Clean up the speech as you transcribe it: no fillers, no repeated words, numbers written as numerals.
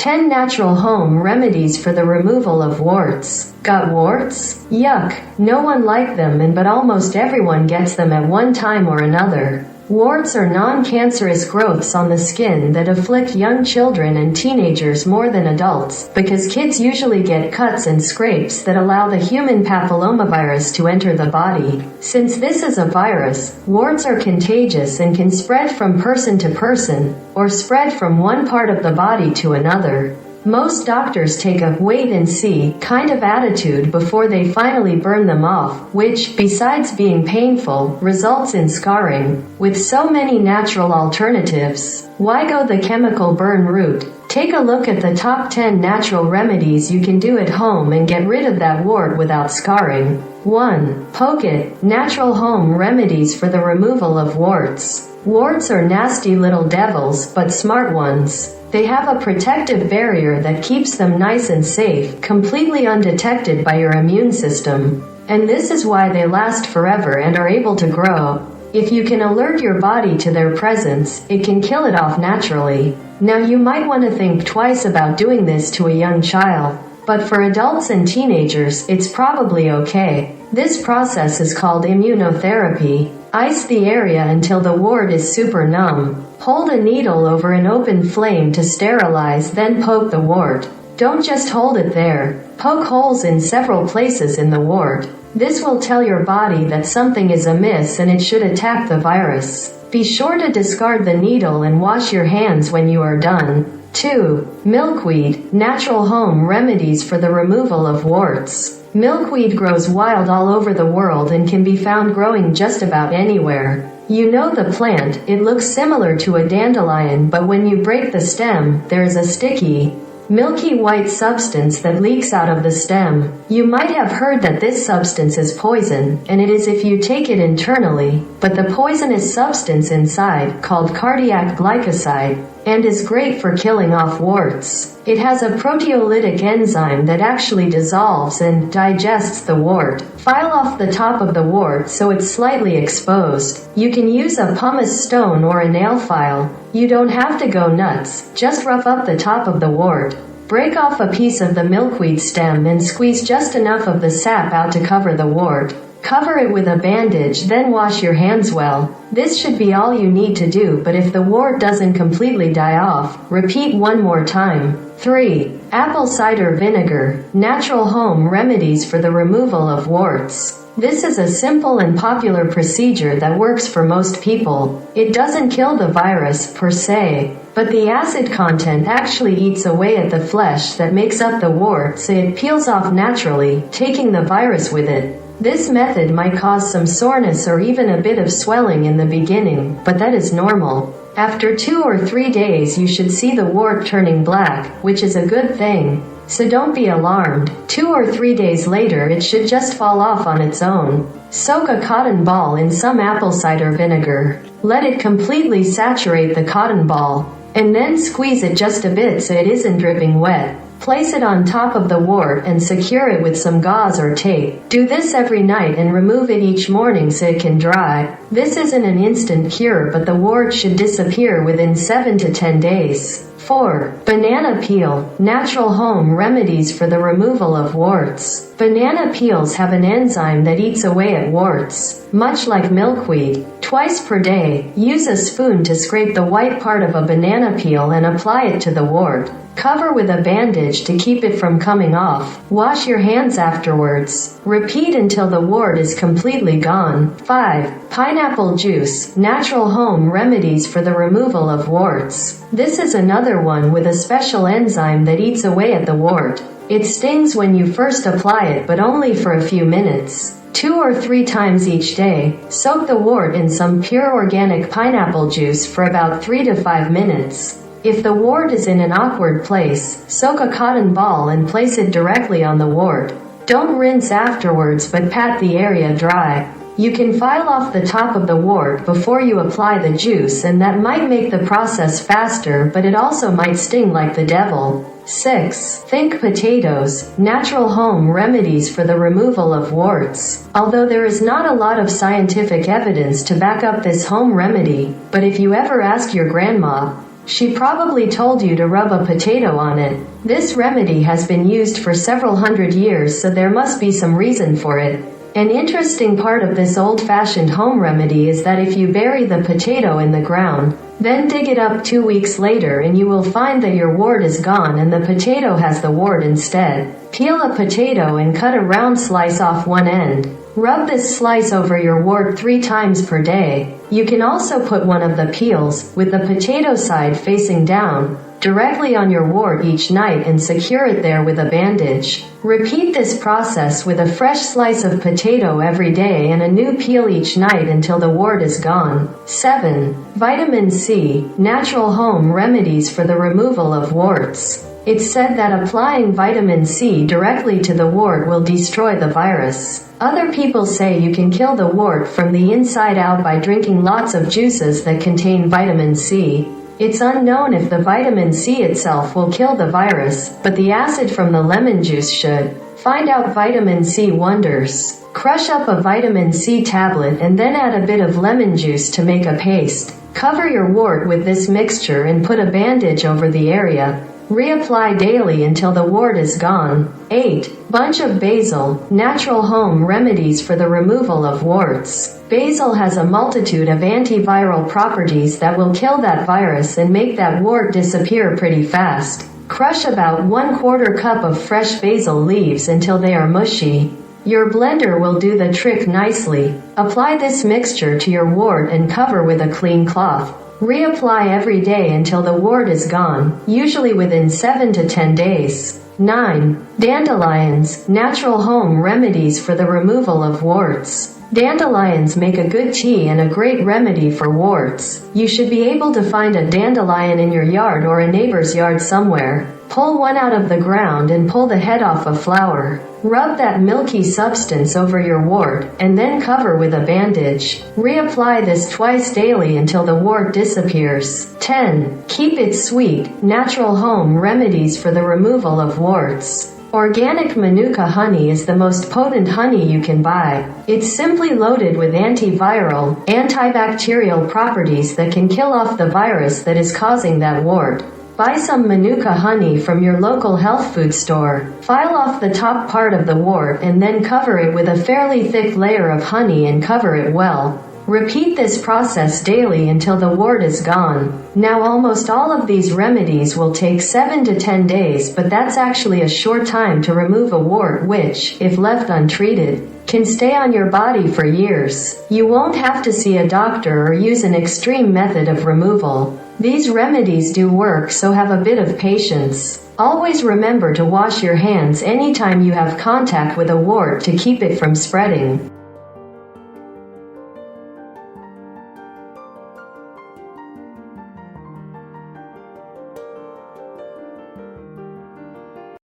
10 natural home remedies for the removal of warts. Got warts? Yuck. No one liked them but almost everyone gets them at one time or another. Warts are non-cancerous growths on the skin that afflict young children and teenagers more than adults, because kids usually get cuts and scrapes that allow the human papillomavirus to enter the body. Since this is a virus, warts are contagious and can spread from person to person, or spread from one part of the body to another. Most doctors take a wait-and-see kind of attitude before they finally burn them off, which, besides being painful, results in scarring. With so many natural alternatives, why go the chemical burn route? Take a look at the top 10 natural remedies you can do at home and get rid of that wart without scarring. 1. Poke it. Natural home remedies for the removal of warts. Warts are nasty little devils, but smart ones. They have a protective barrier that keeps them nice and safe, completely undetected by your immune system. And this is why they last forever and are able to grow. If you can alert your body to their presence, it can kill it off naturally. Now you might want to think twice about doing this to a young child, but for adults and teenagers, it's probably okay. This process is called immunotherapy. Ice the area until the wart is super numb. Hold a needle over an open flame to sterilize, then poke the wart. Don't just hold it there. Poke holes in several places in the wart. This will tell your body that something is amiss and it should attack the virus. Be sure to discard the needle and wash your hands when you are done. 2. Milkweed. Natural home remedies for the removal of warts. Milkweed grows wild all over the world and can be found growing just about anywhere. You know the plant, it looks similar to a dandelion, but when you break the stem, there is a sticky, milky white substance that leaks out of the stem. You might have heard that this substance is poison, and it is if you take it internally, but the poisonous substance inside, called cardiac glycoside, and is great for killing off warts. It has a proteolytic enzyme that actually dissolves and digests the wart. File off the top of the wart so it's slightly exposed. You can use a pumice stone or a nail file. You don't have to go nuts, just rough up the top of the wart. Break off a piece of the milkweed stem and squeeze just enough of the sap out to cover the wart. Cover it with a bandage, then wash your hands well. This should be all you need to do, but if the wart doesn't completely die off, repeat one more time. 3. Apple cider vinegar. Natural home remedies for the removal of warts. This is a simple and popular procedure that works for most people. It doesn't kill the virus per se, but the acid content actually eats away at the flesh that makes up the wart, so it peels off naturally, taking the virus with it. This method might cause some soreness or even a bit of swelling in the beginning, but that is normal. After 2 or 3 days you should see the wart turning black, which is a good thing. So don't be alarmed. 2 or 3 days later it should just fall off on its own. Soak a cotton ball in some apple cider vinegar. Let it completely saturate the cotton ball, and then squeeze it just a bit so it isn't dripping wet. Place it on top of the wart and secure it with some gauze or tape. Do this every night and remove it each morning so it can dry. This isn't an instant cure, but the wart should disappear within 7 to 10 days. 4. Banana peel. Natural home remedies for the removal of warts. Banana peels have an enzyme that eats away at warts, much like milkweed. Twice per day, use a spoon to scrape the white part of a banana peel and apply it to the wart. Cover with a bandage to keep it from coming off. Wash your hands afterwards. Repeat until the wart is completely gone. 5. Pineapple juice. Natural home remedies for the removal of warts. This is another one with a special enzyme that eats away at the wart. It stings when you first apply it, but only for a few minutes. 2 or 3 times each day, soak the wart in some pure organic pineapple juice for about 3 to 5 minutes. If the wart is in an awkward place, soak a cotton ball and place it directly on the wart. Don't rinse afterwards, but pat the area dry. You can file off the top of the wart before you apply the juice, and that might make the process faster, but it also might sting like the devil. 6. Think potatoes. Natural home remedies for the removal of warts. Although there is not a lot of scientific evidence to back up this home remedy, but if you ever ask your grandma, She probably told you to rub a potato on it. This remedy has been used for several hundred years, so there must be some reason for it. An interesting part of this old-fashioned home remedy is that if you bury the potato in the ground, then dig it up 2 weeks later, and you will find that your wart is gone and the potato has the wart instead. Peel a potato and cut a round slice off one end. Rub this slice over your wart 3 times per day. You can also put one of the peels, with the potato side facing down, directly on your wart each night and secure it there with a bandage. Repeat this process with a fresh slice of potato every day and a new peel each night until the wart is gone. 7. Vitamin C, natural home remedies for the removal of warts. It's said that applying vitamin C directly to the wart will destroy the virus. Other people say you can kill the wart from the inside out by drinking lots of juices that contain vitamin C. It's unknown if the vitamin C itself will kill the virus, but the acid from the lemon juice should. Find out vitamin C wonders. Crush up a vitamin C tablet and then add a bit of lemon juice to make a paste. Cover your wart with this mixture and put a bandage over the area. Reapply daily until the wart is gone. 8. Bunch of basil, natural home remedies for the removal of warts. Basil has a multitude of antiviral properties that will kill that virus and make that wart disappear pretty fast. Crush about 1/4 cup of fresh basil leaves until they are mushy. Your blender will do the trick nicely. Apply this mixture to your wart and cover with a clean cloth. Reapply every day until the wart is gone, usually within 7 to 10 days. 9. Dandelions, natural home remedies for the removal of warts. Dandelions make a good tea and a great remedy for warts. You should be able to find a dandelion in your yard or a neighbor's yard somewhere. Pull one out of the ground and pull the head off a flower. Rub that milky substance over your wart, and then cover with a bandage. Reapply this twice daily until the wart disappears. 10. Keep it sweet, natural home remedies for the removal of warts. Organic Manuka honey is the most potent honey you can buy. It's simply loaded with antiviral, antibacterial properties that can kill off the virus that is causing that wart. Buy some Manuka honey from your local health food store. File off the top part of the wart and then cover it with a fairly thick layer of honey and cover it well. Repeat this process daily until the wart is gone. Now almost all of these remedies will take 7 to 10 days, but that's actually a short time to remove a wart which, if left untreated, can stay on your body for years. You won't have to see a doctor or use an extreme method of removal. These remedies do work, so have a bit of patience. Always remember to wash your hands anytime you have contact with a wart to keep it from spreading.